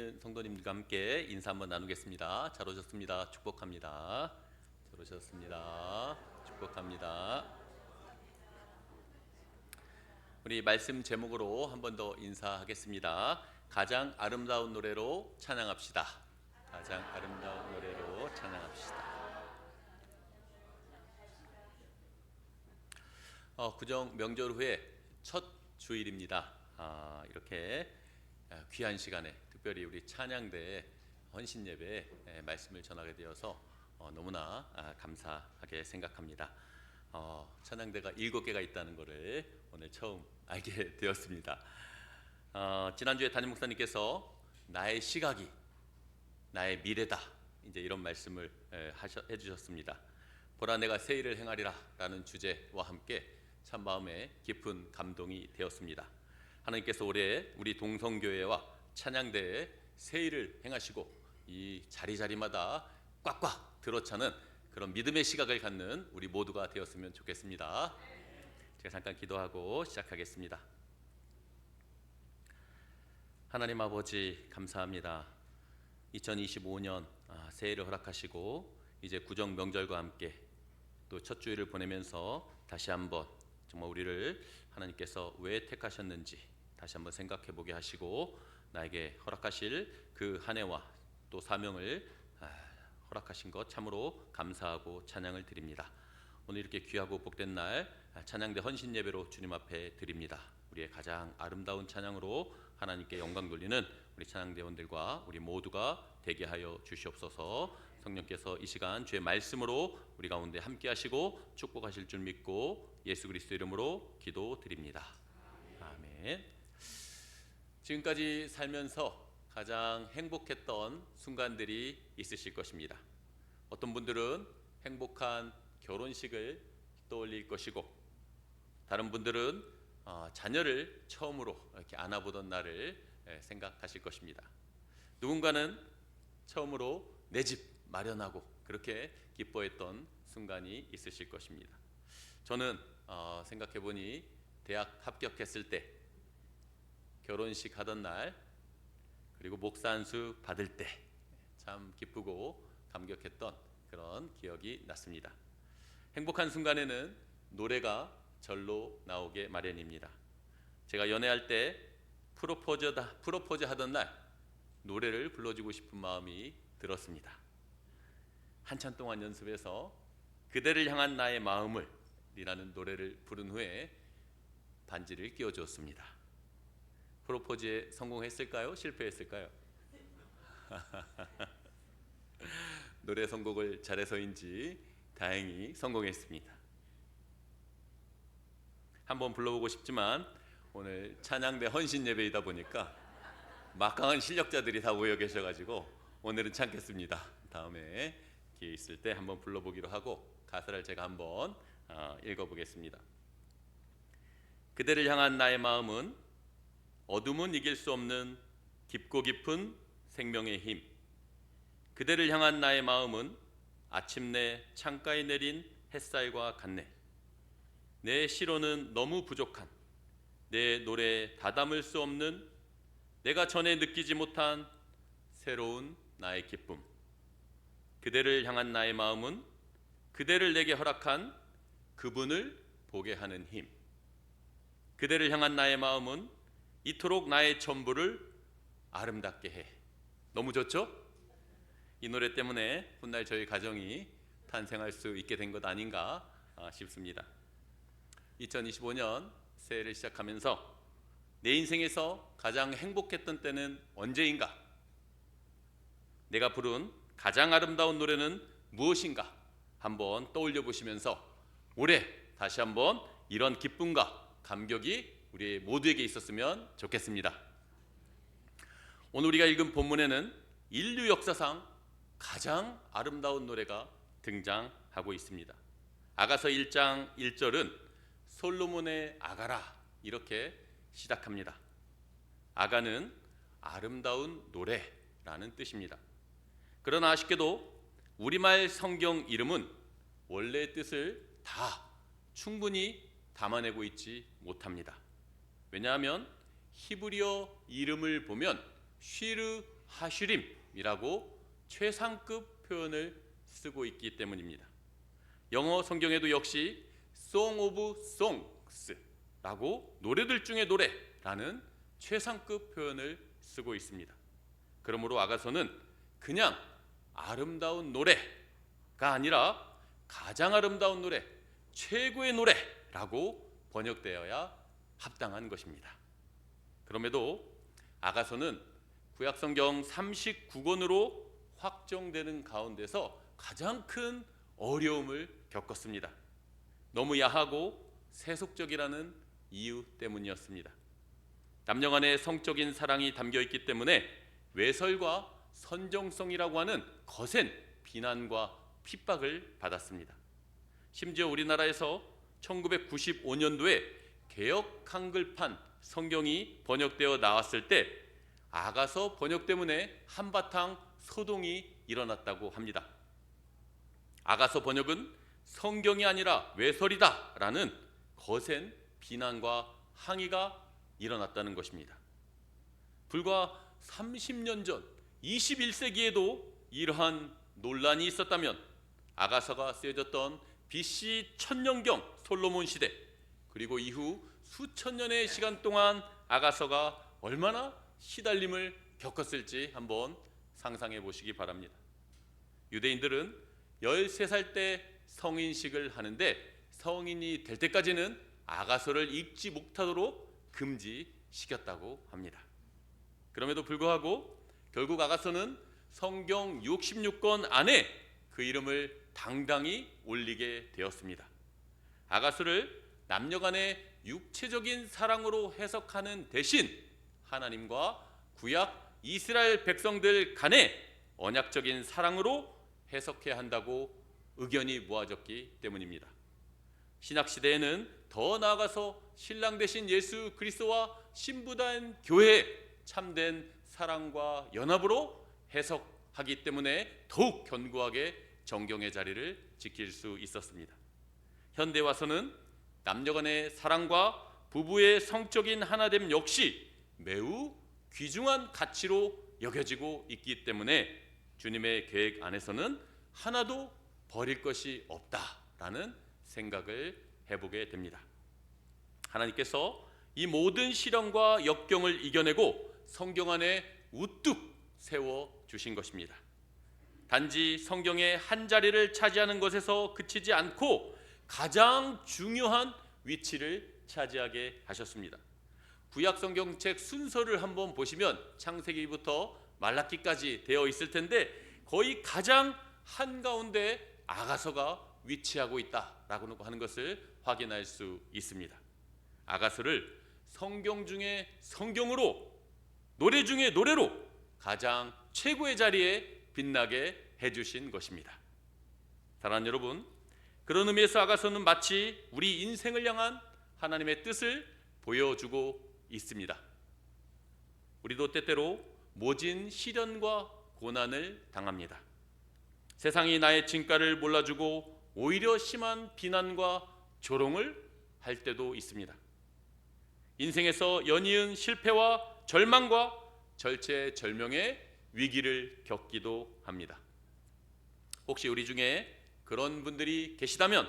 있는 성도님들과 함께 인사 한번 나누겠습니다. 잘 오셨습니다. 축복합니다. 잘 오셨습니다. 축복합니다. 우리 말씀 제목으로 한 번 더 인사하겠습니다. 가장 아름다운 노래로 찬양합시다. 가장 아름다운 노래로 찬양합시다. 구정 명절 후에 첫 주일입니다. 이렇게 귀한 시간에 특별히 우리 찬양대 헌신 예배에 말씀을 전하게 되어서 너무나 감사하게 생각합니다. 찬양대가 7개가 있다는 것을 오늘 처음 알게 되었습니다. 지난주에 담임 목사님께서 나의 시각이 나의 미래다, 이제 이런 말씀을 해주셨습니다. 보라 내가 새 일을 행하리라 라는 주제와 함께 참 마음에 깊은 감동이 되었습니다. 하나님께서 올해 우리 동성교회와 찬양대에 새 일을 행하시고 이 자리자리마다 꽉꽉 들어차는 그런 믿음의 시각을 갖는 우리 모두가 되었으면 좋겠습니다. 제가 잠깐 기도하고 시작하겠습니다. 하나님 아버지 감사합니다. 2025년 새해를 허락하시고 이제 구정 명절과 함께 또 첫 주일을 보내면서 다시 한번 정말 우리를 하나님께서 왜 택하셨는지 다시 한번 생각해 보게 하시고 나에게 허락하실 그 한 해와 또 사명을 허락하신 것 참으로 감사하고 찬양을 드립니다. 오늘 이렇게 귀하고 복된 날 찬양대 헌신 예배로 주님 앞에 드립니다. 우리의 가장 아름다운 찬양으로 하나님께 영광 돌리는 우리 찬양대원들과 우리 모두가 되게 하여 주시옵소서. 성령께서 이 시간 주의 말씀으로 우리 가운데 함께 하시고 축복하실 줄 믿고 예수 그리스도 이름으로 기도드립니다. 아멘. 지금까지 살면서 가장 행복했던 순간들이 있으실 것입니다. 어떤 분들은 행복한 결혼식을 떠올릴 것이고, 다른 분들은 자녀를 처음으로 이렇게 안아보던 날을 생각하실 것입니다. 누군가는 처음으로 내 집 마련하고 그렇게 기뻐했던 순간이 있으실 것입니다. 저는 생각해보니 대학 합격했을 때, 결혼식 하던 날, 그리고 목사 안수 받을 때 참 기쁘고 감격했던 그런 기억이 났습니다. 행복한 순간에는 노래가 절로 나오게 마련입니다. 제가 연애할 때 프로포즈 하던 날 노래를 불러주고 싶은 마음이 들었습니다. 한참 동안 연습해서 그대를 향한 나의 마음을 이라는 노래를 부른 후에 반지를 끼워주었습니다. 프로포즈에 성공했을까요? 실패했을까요? 노래 선곡을 잘해서인지 다행히 성공했습니다. 한번 불러보고 싶지만 오늘 찬양대 헌신 예배이다 보니까 막강한 실력자들이 다 모여 계셔가지고 오늘은 참겠습니다. 다음에 기회 있을 때 한번 불러보기로 하고 가사를 제가 한번 읽어보겠습니다. 그대를 향한 나의 마음은 어둠은 이길 수 없는 깊고 깊은 생명의 힘. 그대를 향한 나의 마음은 아침내 창가에 내린 햇살과 같네. 내 시로는 너무 부족한, 내 노래에 다 담을 수 없는, 내가 전에 느끼지 못한 새로운 나의 기쁨. 그대를 향한 나의 마음은 그대를 내게 허락한 그분을 보게 하는 힘. 그대를 향한 나의 마음은 이토록 나의 전부를 아름답게 해. 너무 좋죠? 이 노래 때문에 훗날 저희 가정이 탄생할 수 있게 된 것 아닌가 싶습니다. 2025년 새해를 시작하면서 내 인생에서 가장 행복했던 때는 언제인가? 내가 부른 가장 아름다운 노래는 무엇인가? 한번 떠올려 보시면서 올해 다시 한번 이런 기쁨과 감격이 우리 모두에게 있었으면 좋겠습니다. 오늘 우리가 읽은 본문에는 인류 역사상 가장 아름다운 노래가 등장하고 있습니다. 아가서 1장 1절은 솔로몬의 아가라 이렇게 시작합니다. 아가는 아름다운 노래라는 뜻입니다. 그러나 아쉽게도 우리말 성경 이름은 원래의 뜻을 다 충분히 담아내고 있지 못합니다. 왜냐하면 히브리어 이름을 보면 쉬르 하슈림이라고 최상급 표현을 쓰고 있기 때문입니다. 영어 성경에도 역시 Song of Songs라고 노래들 중에 노래라는 최상급 표현을 쓰고 있습니다. 그러므로 아가서는 그냥 아름다운 노래가 아니라 가장 아름다운 노래, 최고의 노래라고 번역되어야 합당한 것입니다. 그럼에도 아가서는 구약성경 39권으로 확정되는 가운데서 가장 큰 어려움을 겪었습니다. 너무 야하고 세속적이라는 이유 때문이었습니다. 남녀 간의 성적인 사랑이 담겨 있기 때문에 외설과 선정성이라고 하는 거센 비난과 핍박을 받았습니다. 심지어 우리나라에서 1995년도에 개역 한글판 성경이 번역되어 나왔을 때 아가서 번역 때문에 한바탕 소동이 일어났다고 합니다. 아가서 번역은 성경이 아니라 외설이다 라는 거센 비난과 항의가 일어났다는 것입니다. 불과 30년 전 21세기에도 이러한 논란이 있었다면 아가서가 쓰여졌던 BC 천년경 솔로몬 시대 그리고 이후 수천 년의 시간 동안 아가서가 얼마나 시달림을 겪었을지 한번 상상해 보시기 바랍니다. 유대인들은 13살 때 성인식을 하는데 성인이 될 때까지는 아가서를 읽지 못하도록 금지시켰다고 합니다. 그럼에도 불구하고 결국 아가서는 성경 66권 안에 그 이름을 당당히 올리게 되었습니다. 아가서를 남녀 간의 육체적인 사랑으로 해석하는 대신 하나님과 구약 이스라엘 백성들 간의 언약적인 사랑으로 해석해야 한다고 의견이 모아졌기 때문입니다. 신약시대에는 더 나아가서 신랑 되신 예수 그리스도와 신부된 교회의 참된 사랑과 연합으로 해석하기 때문에 더욱 견고하게 정경의 자리를 지킬 수 있었습니다. 현대 와서는 남녀 간의 사랑과 부부의 성적인 하나됨 역시 매우 귀중한 가치로 여겨지고 있기 때문에 주님의 계획 안에서는 하나도 버릴 것이 없다라는 생각을 해보게 됩니다. 하나님께서 이 모든 시련과 역경을 이겨내고 성경 안에 우뚝 세워주신 것입니다. 단지 성경의 한 자리를 차지하는 것에서 그치지 않고 가장 중요한 위치를 차지하게 하셨습니다. 구약 성경책 순서를 한번 보시면 창세기부터 말라기까지 되어 있을 텐데 거의 가장 한가운데 아가서가 위치하고 있다라고 하는 것을 확인할 수 있습니다. 아가서를 성경 중에 성경으로, 노래 중에 노래로 가장 최고의 자리에 빛나게 해주신 것입니다. 사랑하는 여러분, 그런 의미에서 아가서는 마치 우리 인생을 향한 하나님의 뜻을 보여주고 있습니다. 우리도 때때로 모진 시련과 고난을 당합니다. 세상이 나의 진가를 몰라주고 오히려 심한 비난과 조롱을 할 때도 있습니다. 인생에서 연이은 실패와 절망과 절체절명의 위기를 겪기도 합니다. 혹시 우리 중에 그런 분들이 계시다면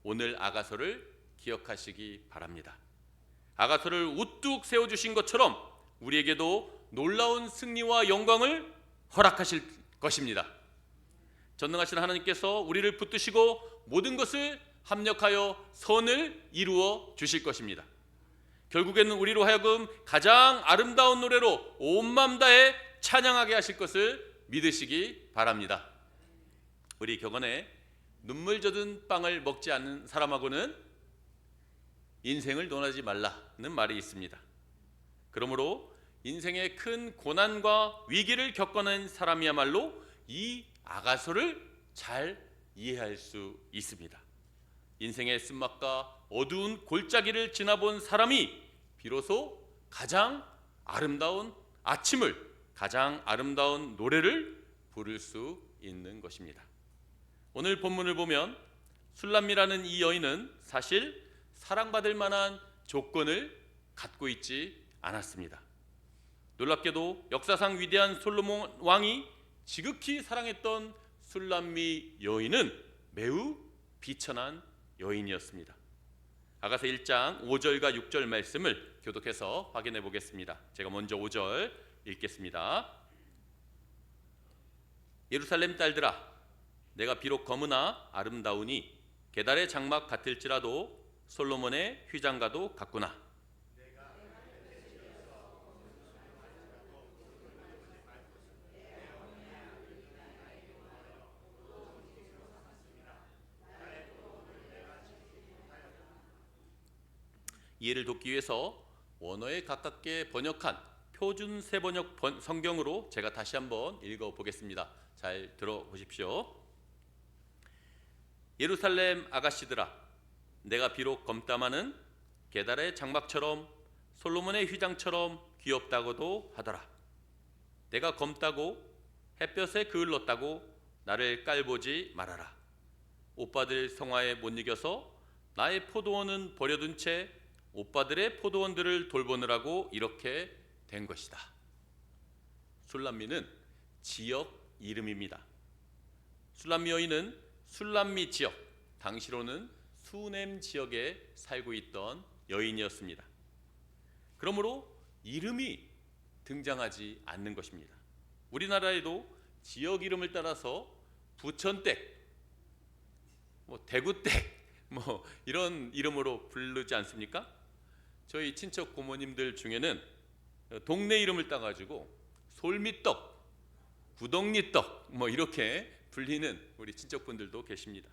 오늘 아가서를 기억하시기 바랍니다. 아가서를 우뚝 세워주신 것처럼 우리에게도 놀라운 승리와 영광을 허락하실 것입니다. 전능하신 하나님께서 우리를 붙드시고 모든 것을 합력하여 선을 이루어 주실 것입니다. 결국에는 우리로 하여금 가장 아름다운 노래로 온 마음 다해 찬양하게 하실 것을 믿으시기 바랍니다. 우리 격언에 눈물 젖은 빵을 먹지 않는 사람하고는 인생을 논하지 말라는 말이 있습니다. 그러므로 인생의 큰 고난과 위기를 겪어낸 사람이야말로 이 아가서를 잘 이해할 수 있습니다. 인생의 쓴맛과 어두운 골짜기를 지나본 사람이 비로소 가장 아름다운 아침을, 가장 아름다운 노래를 부를 수 있는 것입니다. 오늘 본문을 보면 술람미라는 이 여인은 사실 사랑받을 만한 조건을 갖고 있지 않았습니다. 놀랍게도 역사상 위대한 솔로몬 왕이 지극히 사랑했던 술람미 여인은 매우 비천한 여인이었습니다. 아가서 1장 5절과 6절 말씀을 교독해서 확인해 보겠습니다. 제가 먼저 5절 읽겠습니다. 예루살렘 딸들아, 내가 비록 검으나 아름다우니 게달의 장막 같을지라도 솔로몬의 휘장과도 같구나. 이해를 돕기 위해서 원어에 가깝게 번역한 표준 세번역 성경으로 제가 다시 한번 읽어보겠습니다. 잘 들어보십시오. 예루살렘 아가씨들아, 내가 비록 검다마는 게달의 장막처럼 솔로몬의 휘장처럼 귀엽다고도 하더라. 내가 검다고 햇볕에 그을렀다고 나를 깔보지 말아라. 오빠들 성화에 못 이겨서 나의 포도원은 버려둔 채 오빠들의 포도원들을 돌보느라고 이렇게 된 것이다. 술람미는 지역 이름입니다. 술람미 여인은 술람미 지역, 당시로는 수넴 지역에 살고 있던 여인이었습니다. 그러므로 이름이 등장하지 않는 것입니다. 우리나라에도 지역 이름을 따라서 부천댁, 대구댁, 이런 이름으로 부르지 않습니까? 저희 친척 고모님들 중에는 동네 이름을 따가지고 솔미떡, 구덩니떡 이렇게 불리는 우리 친척분들도 계십니다.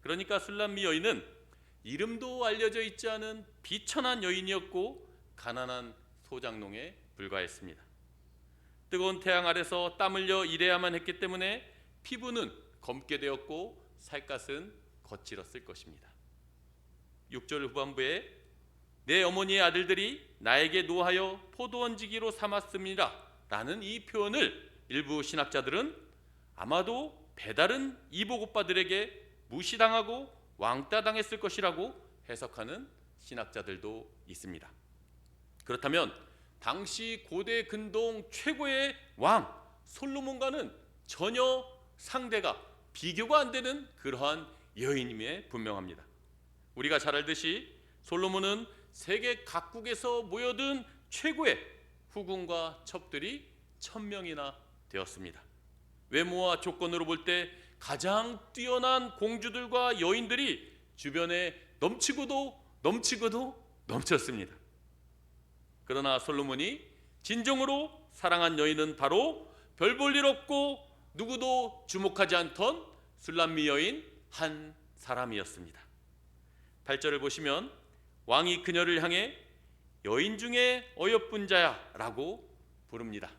그러니까 술람미 여인은 이름도 알려져 있지 않은 비천한 여인이었고 가난한 소장농에 불과했습니다. 뜨거운 태양 아래서 땀 흘려 일해야만 했기 때문에 피부는 검게 되었고 살갗은 거칠었을 것입니다. 6절 후반부에 내 어머니의 아들들이 나에게 노하여 포도원지기로 삼았습니다 라는 이 표현을 일부 신학자들은 아마도 배다른 이복 오빠들에게 무시당하고 왕따당했을 것이라고 해석하는 신학자들도 있습니다. 그렇다면 당시 고대 근동 최고의 왕 솔로몬과는 전혀 상대가 비교가 안 되는 그러한 여인임에 분명합니다. 우리가 잘 알듯이 솔로몬은 세계 각국에서 모여든 최고의 후궁과 첩들이 1000명이나 되었습니다. 외모와 조건으로 볼 때 가장 뛰어난 공주들과 여인들이 주변에 넘치고도 넘쳤습니다. 그러나 솔로몬이 진정으로 사랑한 여인은 바로 별 볼 일 없고 누구도 주목하지 않던 술람미 여인 한 사람이었습니다. 8절을 보시면 왕이 그녀를 향해 여인 중에 어여쁜 자야 라고 부릅니다.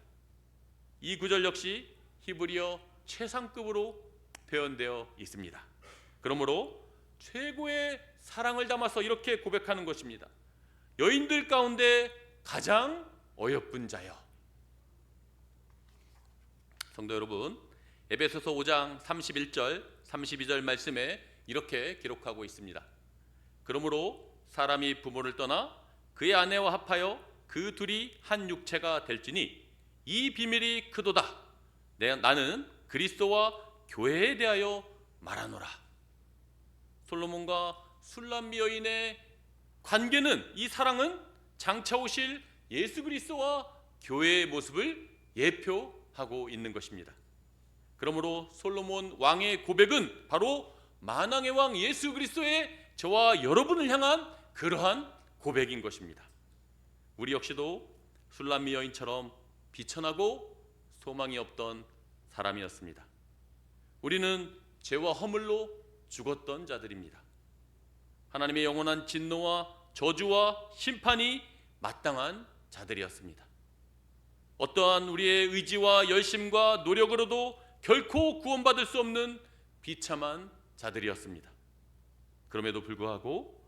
이 구절 역시 히브리어 최상급으로 표현되어 있습니다. 그러므로 최고의 사랑을 담아서 이렇게 고백하는 것입니다. 여인들 가운데 가장 어여쁜 자여. 성도 여러분, 에베소서 5장 31절 32절 말씀에 이렇게 기록하고 있습니다. 그러므로 사람이 부모를 떠나 그의 아내와 합하여 그 둘이 한 육체가 될지니 이 비밀이 크도다. 나는 그리스도와 교회에 대하여 말하노라. 솔로몬과 술람미 여인의 관계는, 이 사랑은 장차 오실 예수 그리스도와 교회의 모습을 예표하고 있는 것입니다. 그러므로 솔로몬 왕의 고백은 바로 만왕의 왕 예수 그리스도의 저와 여러분을 향한 그러한 고백인 것입니다. 우리 역시도 술람미 여인처럼 비천하고 소망이 없던 사람이었습니다. 우리는 죄와 허물로 죽었던 자들입니다. 하나님의 영원한 진노와 저주와 심판이 마땅한 자들이었습니다. 어떠한 우리의 의지와 열심과 노력으로도 결코 구원받을 수 없는 비참한 자들이었습니다. 그럼에도 불구하고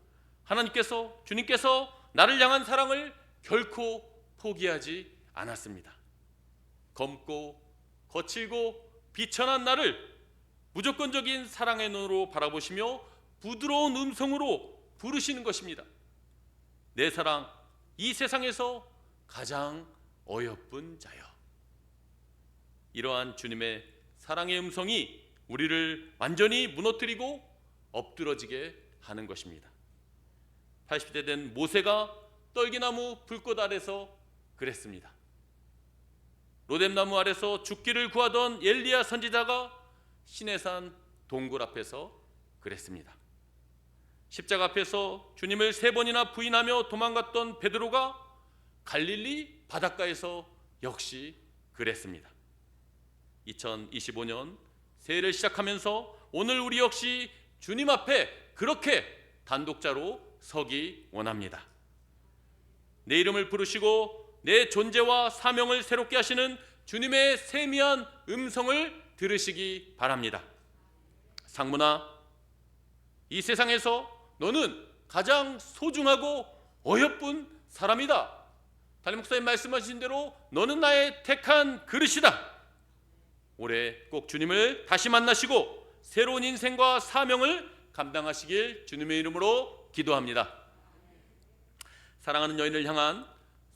주님께서 나를 향한 사랑을 결코 포기하지 않았습니다. 검고 거칠고 비천한 나를 무조건적인 사랑의 눈으로 바라보시며 부드러운 음성으로 부르시는 것입니다. 내 사랑, 이 세상에서 가장 어여쁜 자여. 이러한 주님의 사랑의 음성이 우리를 완전히 무너뜨리고 엎드러지게 하는 것입니다. 80대 된 모세가 떨기나무 불꽃 아래서 그랬습니다. 로뎀나무 아래서 죽기를 구하던 엘리야 선지자가 시내산 동굴 앞에서 그랬습니다. 십자가 앞에서 주님을 3번이나 부인하며 도망갔던 베드로가 갈릴리 바닷가에서 역시 그랬습니다. 2025년 새해를 시작하면서 오늘 우리 역시 주님 앞에 그렇게 단독자로 서기 원합니다. 내 이름을 부르시고 내 존재와 사명을 새롭게 하시는 주님의 세미한 음성을 들으시기 바랍니다. 상문아, 이 세상에서 너는 가장 소중하고 어여쁜 사람이다. 담임 목사님 말씀하신 대로 너는 나의 택한 그릇이다. 올해 꼭 주님을 다시 만나시고 새로운 인생과 사명을 감당하시길 주님의 이름으로 기도합니다. 사랑하는 여인을 향한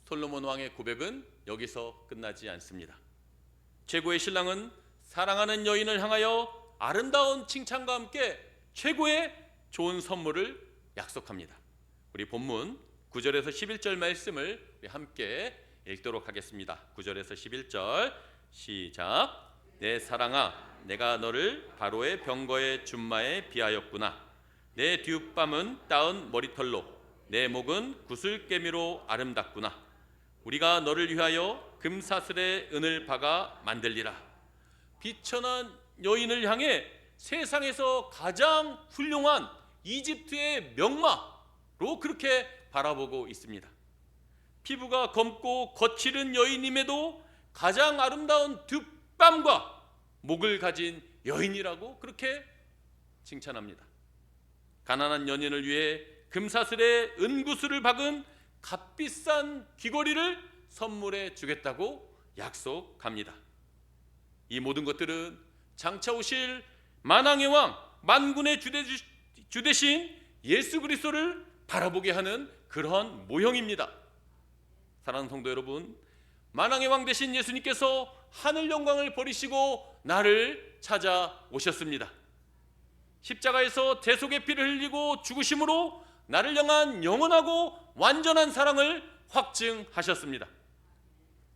솔로몬 왕의 고백은 여기서 끝나지 않습니다. 최고의 신랑은 사랑하는 여인을 향하여 아름다운 칭찬과 함께 최고의 좋은 선물을 약속합니다. 우리 본문 9절에서 11절 말씀을 우리 함께 읽도록 하겠습니다. 9절에서 11절 시작. 내 사랑아, 내가 너를 바로의 병거의 준마에 비하였구나. 내 뒷밤은 따은 머리털로, 내 목은 구슬깨미로 아름답구나. 우리가 너를 위하여 금사슬에 은을 박아 만들리라. 비천한 여인을 향해 세상에서 가장 훌륭한 이집트의 명마로 그렇게 바라보고 있습니다. 피부가 검고 거칠은 여인임에도 가장 아름다운 뒷밤과 목을 가진 여인이라고 그렇게 칭찬합니다. 가난한 연인을 위해 금사슬에 은구슬을 박은 값비싼 귀걸이를 선물해 주겠다고 약속합니다. 이 모든 것들은 장차 오실 만왕의 왕, 만군의 주 대신 예수 그리스도를 바라보게 하는 그러한 모형입니다. 사랑하는 성도 여러분, 만왕의 왕 되신 예수님께서 하늘 영광을 버리시고 나를 찾아오셨습니다. 십자가에서 대속의 피를 흘리고 죽으심으로 나를 향한 영원하고 완전한 사랑을 확증하셨습니다.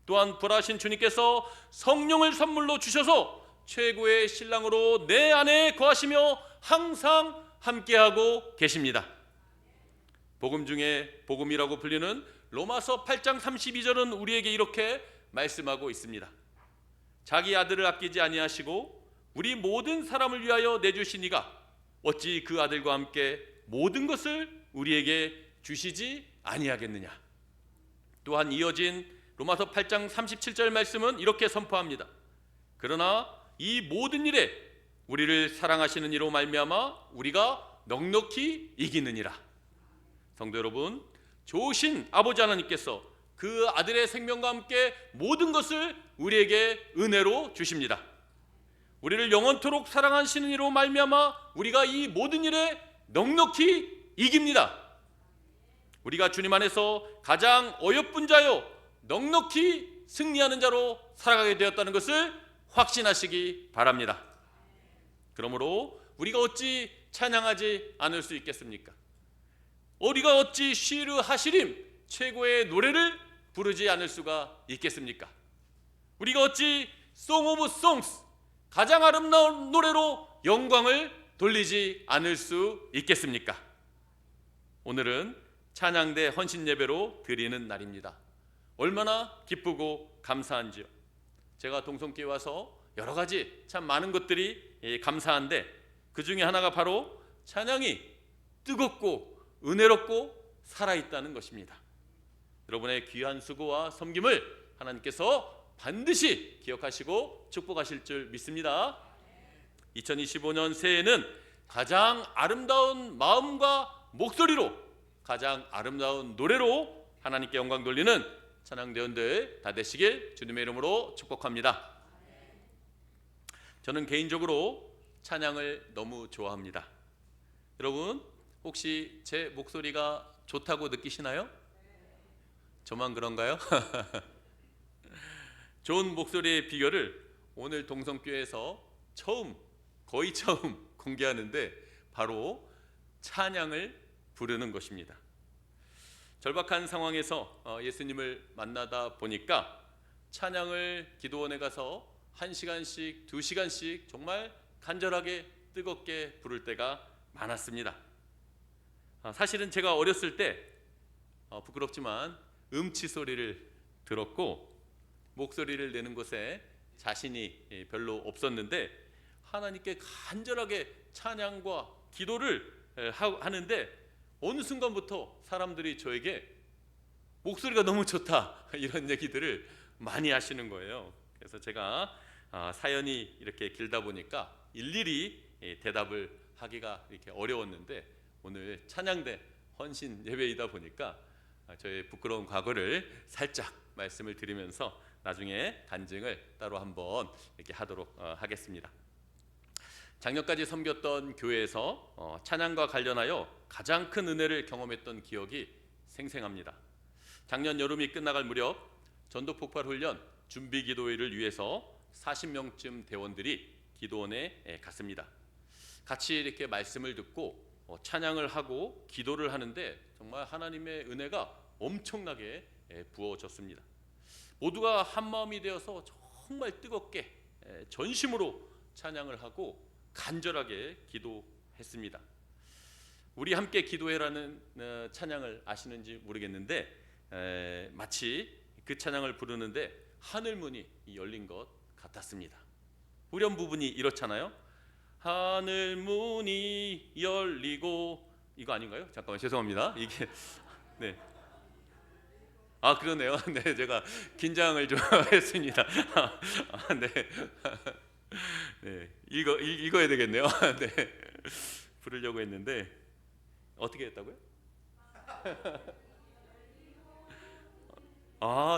또한 부활하신 주님께서 성령을 선물로 주셔서 최고의 신랑으로 내 안에 거하시며 항상 함께하고 계십니다. 복음 중에 복음이라고 불리는 로마서 8장 32절은 우리에게 이렇게 말씀하고 있습니다. 자기 아들을 아끼지 아니하시고 우리 모든 사람을 위하여 내주신 이가 어찌 그 아들과 함께 모든 것을 우리에게 주시지 아니하겠느냐. 또한 이어진 로마서 8장 37절 말씀은 이렇게 선포합니다. 그러나 이 모든 일에 우리를 사랑하시는 이로 말미암아 우리가 넉넉히 이기느니라. 성도 여러분, 좋으신 아버지 하나님께서 그 아들의 생명과 함께 모든 것을 우리에게 은혜로 주십니다. 우리를 영원토록 사랑하시는 이로 말미암아 우리가 이 모든 일에 넉넉히 이깁니다. 우리가 주님 안에서 가장 어여쁜 자요 넉넉히 승리하는 자로 살아가게 되었다는 것을 확신하시기 바랍니다. 그러므로 우리가 어찌 찬양하지 않을 수 있겠습니까? 우리가 어찌 시르 하시림 최고의 노래를 부르지 않을 수가 있겠습니까? 우리가 어찌 송 오브 송스 가장 아름다운 노래로 영광을 돌리지 않을 수 있겠습니까? 오늘은 찬양대 헌신 예배로 드리는 날입니다. 얼마나 기쁘고 감사한지요. 제가 동성교회 와서 여러 가지 참 많은 것들이 감사한데 그 중에 하나가 바로 찬양이 뜨겁고 은혜롭고 살아있다는 것입니다. 여러분의 귀한 수고와 섬김을 하나님께서 반드시 기억하시고 축복하실 줄 믿습니다. 2025년 새해에는 가장 아름다운 마음과 목소리로 가장 아름다운 노래로 하나님께 영광 돌리는 찬양대원들 다 되시길 주님의 이름으로 축복합니다. 저는 개인적으로 찬양을 너무 좋아합니다. 여러분 혹시 제 목소리가 좋다고 느끼시나요? 저만 그런가요? 좋은 목소리의 비결을 오늘 동성교회에서 거의 처음 공개하는데 바로 찬양을 부르는 것입니다. 절박한 상황에서 예수님을 만나다 보니까 찬양을 기도원에 가서 1시간씩 2시간씩 정말 간절하게 뜨겁게 부를 때가 많았습니다. 사실은 제가 어렸을 때 부끄럽지만 음치 소리를 들었고 목소리를 내는 것에 자신이 별로 없었는데 하나님께 간절하게 찬양과 기도를 하는데 어느 순간부터 사람들이 저에게 목소리가 너무 좋다 이런 얘기들을 많이 하시는 거예요. 그래서 제가 사연이 이렇게 길다 보니까 일일이 대답을 하기가 이렇게 어려웠는데 오늘 찬양대 헌신 예배이다 보니까 저의 부끄러운 과거를 살짝 말씀을 드리면서 나중에 간증을 따로 한번 이렇게 하도록 하겠습니다. 작년까지 섬겼던 교회에서 찬양과 관련하여 가장 큰 은혜를 경험했던 기억이 생생합니다. 작년 여름이 끝나갈 무렵 전도 폭발 훈련 준비 기도회를 위해서 40명쯤 대원들이 기도원에 갔습니다. 같이 이렇게 말씀을 듣고 찬양을 하고 기도를 하는데 정말 하나님의 은혜가 엄청나게 부어졌습니다. 모두가 한 마음이 되어서 정말 뜨겁게 전심으로 찬양을 하고 간절하게 기도했습니다. 우리 함께 기도해라는 찬양을 아시는지 모르겠는데 마치 그 찬양을 부르는데 하늘 문이 열린 것 같았습니다. 후렴 부분이 이렇잖아요. 하늘 문이 열리고, 이거 아닌가요? 잠깐만, 죄송합니다. 이게 네. 그러네요. 네, 제가 긴장을 좀 했습니다. 네. 네, 읽어야 되겠네요. 네, 부르려고 했는데 어떻게 했다고요?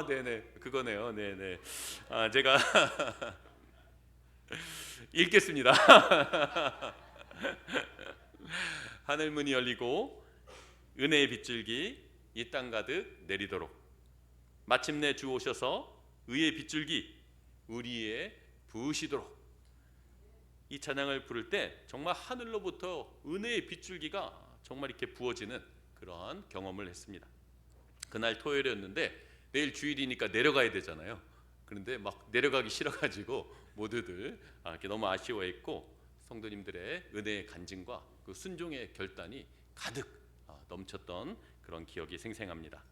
네네, 그거네요. 네네. 제가 읽겠습니다. 하늘 문이 열리고 은혜의 빗줄기 이 땅 가득 내리도록 마침내 주 오셔서 의의 빗줄기 우리에 부으시도록. 이 찬양을 부를 때 정말 하늘로부터 은혜의 빗줄기가 정말 이렇게 부어지는 그러한 경험을 했습니다. 그날 토요일이었는데 내일 주일이니까 내려가야 되잖아요. 그런데 막 내려가기 싫어가지고 모두들 이렇게 너무 아쉬워했고 성도님들의 은혜의 간증과 그 순종의 결단이 가득 넘쳤던 그런 기억이 생생합니다.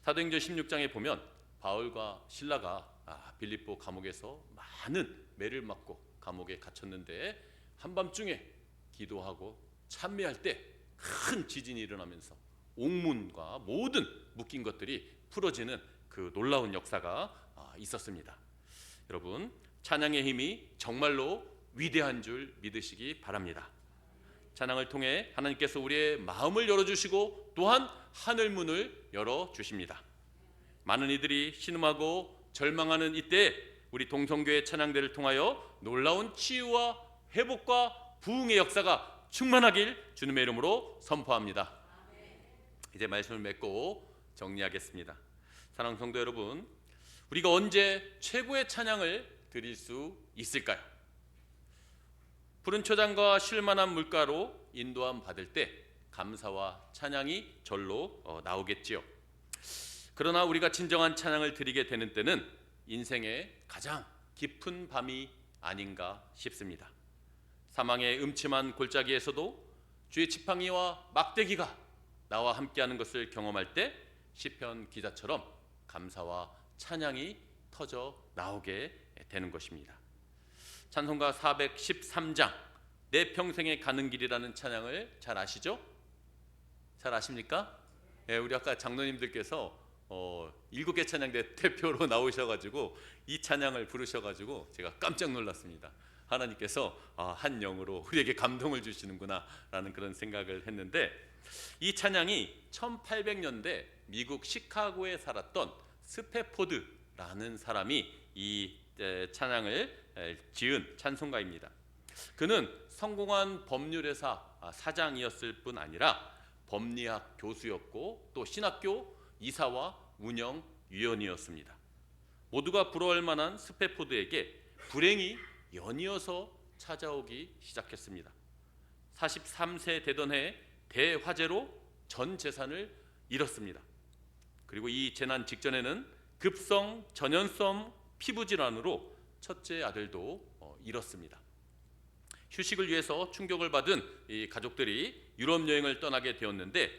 사도행전 16장에 보면 바울과 실라가 빌립보 감옥에서 많은 매를 맞고 감옥에 갇혔는데 한밤중에 기도하고 찬미할 때 큰 지진이 일어나면서 옥문과 모든 묶인 것들이 풀어지는 그 놀라운 역사가 있었습니다. 여러분, 찬양의 힘이 정말로 위대한 줄 믿으시기 바랍니다. 찬양을 통해 하나님께서 우리의 마음을 열어주시고 또한 하늘 문을 열어주십니다. 많은 이들이 신음하고 절망하는 이때 우리 동성교회 찬양대를 통하여 놀라운 치유와 회복과 부흥의 역사가 충만하길 주님의 이름으로 선포합니다. 이제 말씀을 맺고 정리하겠습니다. 사랑하는 성도 여러분, 우리가 언제 최고의 찬양을 드릴 수 있을까요? 푸른 초장과 쉴만한 물가로 인도함 받을 때 감사와 찬양이 절로 나오겠지요. 그러나 우리가 진정한 찬양을 드리게 되는 때는 인생의 가장 깊은 밤이 아닌가 싶습니다. 사망의 음침한 골짜기에서도 주의 지팡이와 막대기가 나와 함께하는 것을 경험할 때 시편 기자처럼 감사와 찬양이 터져 나오게 되는 것입니다. 찬송가 413장 내 평생에 가는 길이라는 찬양을 잘 아시죠? 잘 아십니까? 네, 우리 아까 장로님들께서 7개 찬양대 대표로 나오셔가지고 이 찬양을 부르셔가지고 제가 깜짝 놀랐습니다. 하나님께서 한 영으로 우리에게 감동을 주시는구나 라는 그런 생각을 했는데, 이 찬양이 1800년대 미국 시카고에 살았던 스페포드라는 사람이 이 찬양을 지은 찬송가입니다. 그는 성공한 법률회사 사장이었을 뿐 아니라 법리학 교수였고 또 신학교 이사와 운영위원이었습니다. 모두가 부러워할 만한 스페포드에게 불행이 연이어서 찾아오기 시작했습니다. 43세 되던 해 대화재로 전 재산을 잃었습니다. 그리고 이 재난 직전에는 급성 전염성 피부 질환으로 첫째 아들도 잃었습니다. 휴식을 위해서 충격을 받은 이 가족들이 유럽 여행을 떠나게 되었는데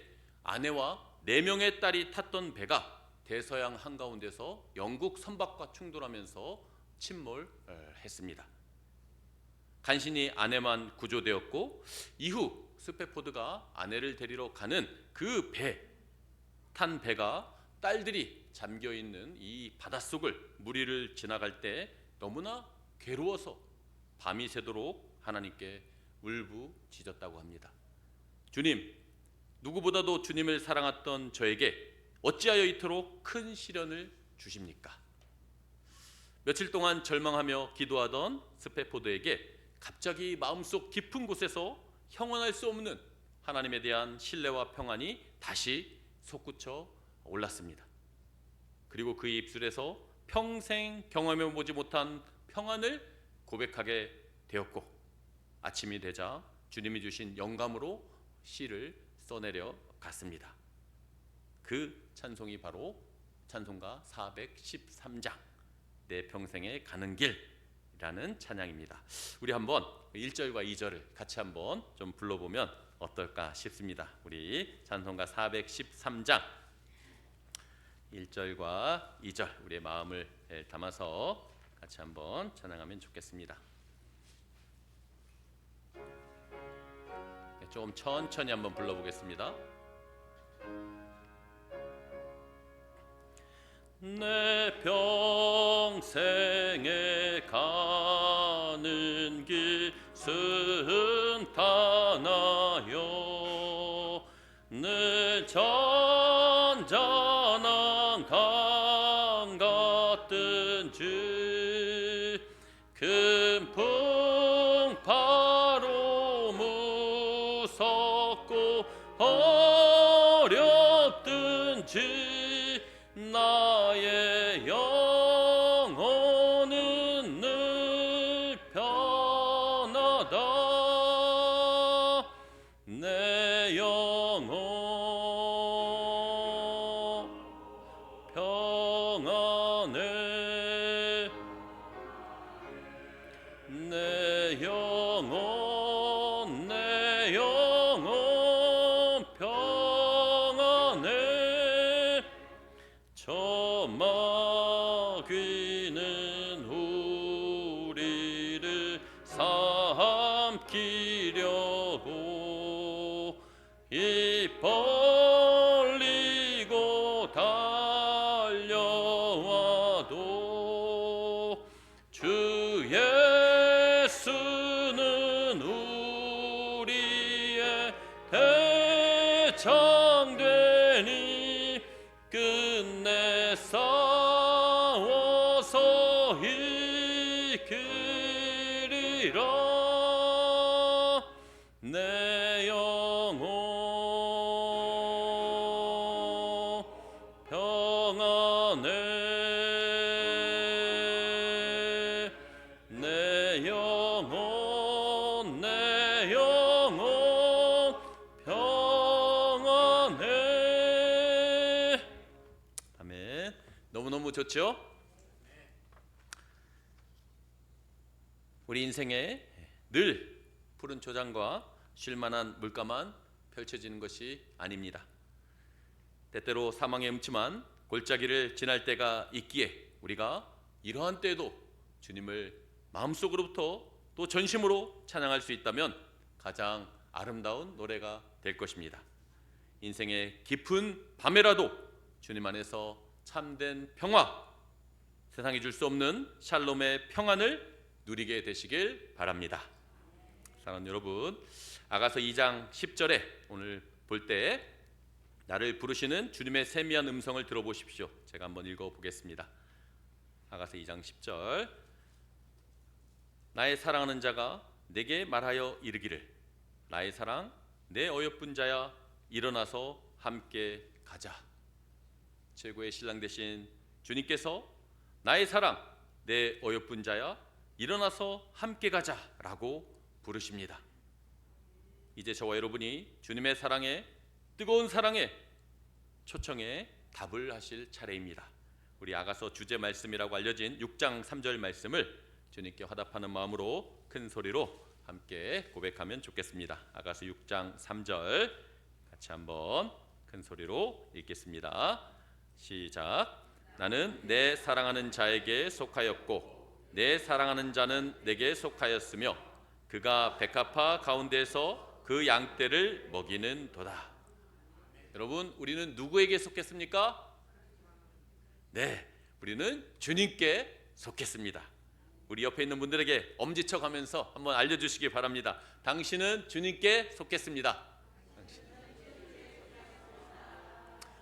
아내와 4명의 딸이 탔던 배가 대서양 한가운데서 영국 선박과 충돌하면서 침몰했습니다. 간신히 아내만 구조되었고 이후 스페포드가 아내를 데리러 가는 그 탄 배가 딸들이 잠겨있는 이 바닷속을 무리를 지나갈 때 너무나 괴로워서 밤이 새도록 하나님께 울부짖었다고 합니다. 주님, 누구보다도 주님을 사랑했던 저에게 어찌하여 이토록 큰 시련을 주십니까? 며칠 동안 절망하며 기도하던 스페포드에게 갑자기 마음속 깊은 곳에서 형언할 수 없는 하나님에 대한 신뢰와 평안이 다시 솟구쳐 올랐습니다. 그리고 그의 입술에서 평생 경험해 보지 못한 평안을 고백하게 되었고 아침이 되자 주님이 주신 영감으로 시를 써내려 갔습니다. 그 찬송이 바로 찬송가 413장 내 평생에 가는 길이라는 찬양입니다. 우리 한번 1절과 2절을 같이 한번 좀 불러보면 어떨까 싶습니다. 우리 찬송가 413장 1절과 2절 우리의 마음을 담아서 같이 한번 찬양하면 좋겠습니다. 좀 천천히 한번 불러보겠습니다. 내 평생에 가는 길 순탄하여 늘 잔잔한 강 같은 주 큰 풍파로 무섭고 어렵든지 나의 영혼은 늘 편하다. 내 영혼 평안해. 내 영혼 평안해. 저 마귀는 우리를 삼키려고 입 벌리고 달려와도 주 예수는 우리의 대장되니 끝내 싸워서 이기리라. 내 영혼 평안해. 내 영혼 평안해. 아멘. 너무너무 좋죠? 우리 인생에 늘 푸른 초장과 쉴만한 물가만 펼쳐지는 것이 아닙니다. 때때로 사망의 음침한 골짜기를 지날 때가 있기에 우리가 이러한 때에도 주님을 마음속으로부터 또 전심으로 찬양할 수 있다면 가장 아름다운 노래가 될 것입니다. 인생의 깊은 밤에라도 주님 안에서 참된 평화, 세상이 줄 수 없는 샬롬의 평안을 누리게 되시길 바랍니다. 사랑하는 여러분, 아가서 2장 10절에 오늘 볼 때 나를 부르시는 주님의 세미한 음성을 들어보십시오. 제가 한번 읽어보겠습니다. 아가서 2장 10절. 나의 사랑하는 자가 내게 말하여 이르기를 나의 사랑 내 어여쁜 자야 일어나서 함께 가자. 최고의 신랑 되신 주님께서 나의 사랑 내 어여쁜 자야 일어나서 함께 가자라고 부르십니다. 이제 저와 여러분이 주님의 사랑에, 뜨거운 사랑에, 초청에 답을 하실 차례입니다. 우리 아가서 주제 말씀이라고 알려진 6장 3절 말씀을 주님께 화답하는 마음으로 큰 소리로 함께 고백하면 좋겠습니다. 아가서 6장 3절 같이 한번 큰 소리로 읽겠습니다. 시작. 나는 내 사랑하는 자에게 속하였고 내 사랑하는 자는 내게 속하였으며 그가 백합화 가운데서 그 양떼를 먹이는 도다. 여러분, 우리는 누구에게 속했습니까? 네, 우리는 주님께 속했습니다. 우리 옆에 있는 분들에게 엄지척 하면서 한번 알려주시기 바랍니다. 당신은 주님께 속했습니다.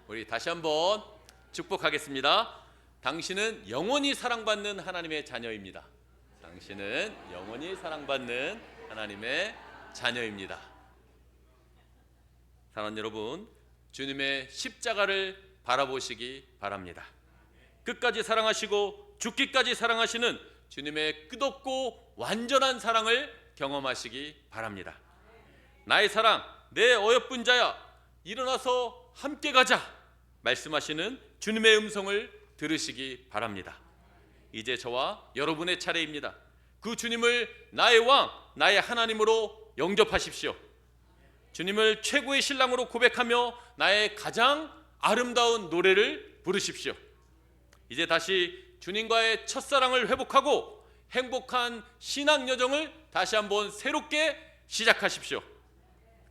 우리 다시 한번 축복하겠습니다. 당신은 영원히 사랑받는 하나님의 자녀입니다. 당신은 영원히 사랑받는 하나님의 자녀입니다. 사랑하는 여러분, 주님의 십자가를 바라보시기 바랍니다. 끝까지 사랑하시고 죽기까지 사랑하시는 주님의 끝없고 완전한 사랑을 경험하시기 바랍니다. 나의 사랑 내 어여쁜 자야 일어나서 함께 가자 말씀하시는 주님의 음성을 들으시기 바랍니다. 이제 저와 여러분의 차례입니다. 그 주님을 나의 왕, 나의 하나님으로 영접하십시오. 주님을 최고의 신랑으로 고백하며 나의 가장 아름다운 노래를 부르십시오. 이제 다시 주님과의 첫사랑을 회복하고 행복한 신앙 여정을 다시 한번 새롭게 시작하십시오.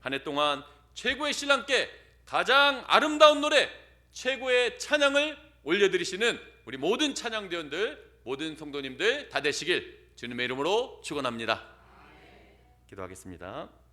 한 해 동안 최고의 신랑께 가장 아름다운 노래, 최고의 찬양을 올려드리시는 우리 모든 찬양대원들, 모든 성도님들 다 되시길 주님의 이름으로 축원합니다. 기도하겠습니다.